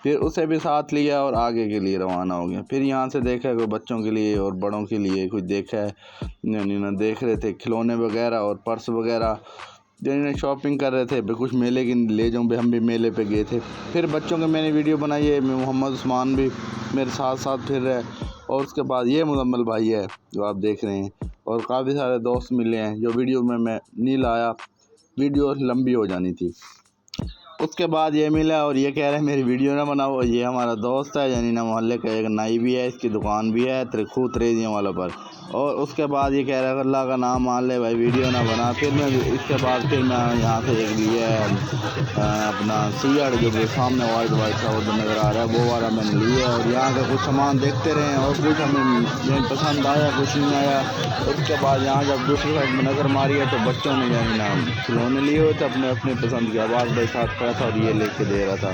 پھر اسے بھی ساتھ لیا اور آگے کے لیے روانہ ہو گیا۔ پھر یہاں سے دیکھا کوئی بچوں کے لیے اور بڑوں کے لیے کچھ دیکھا ہے، یعنی نہ دیکھ رہے تھے کھلونے وغیرہ اور پرس وغیرہ، یعنی شاپنگ کر رہے تھے۔ کچھ میلے کی لے جاؤں، ہم بھی میلے پہ گئے تھے۔ پھر بچوں کے میں نے ویڈیو بنائی ہے، محمد عثمان بھی میرے ساتھ ساتھ پھر رہے، اور اس کے بعد یہ مزمل بھائی ہے جو آپ دیکھ رہے ہیں، اور کافی سارے دوست ملے ہیں جو ویڈیو میں نہیں لایا، ویڈیو لمبی ہو جانی تھی۔ اس کے بعد یہ ملا اور یہ کہہ رہے ہیں میری ویڈیو نہ بناؤ۔ یہ ہمارا دوست ہے، یعنی نہ محلے کا ایک نائی بھی ہے، اس کی دکان بھی ہے خوب تریزیوں والا پر۔ اور اس کے بعد یہ کہہ رہا ہے اللہ کا نام مان لے بھائی ویڈیو نہ بنا۔ پھر میں اس کے بعد میں یہاں سے ایک لیا ہے اپنا سیڑ جو سامنے وائٹ سا وہ نظر آ رہا ہے، وہ والا میں نے لیا ہے، اور یہاں کا کچھ سامان دیکھتے رہے اور کچھ ہمیں پسند آیا کچھ نہیں آیا۔ اس کے بعد یہاں جب دوسری سائڈ میں نظر ماری ہے تو بچوں نے یعنی نا کھلونے لیے ہوئے تھے اپنے اپنے پسند کے، آواز بھائی ساتھ کھڑا تھا اور یہ لے کے دے رہا تھا۔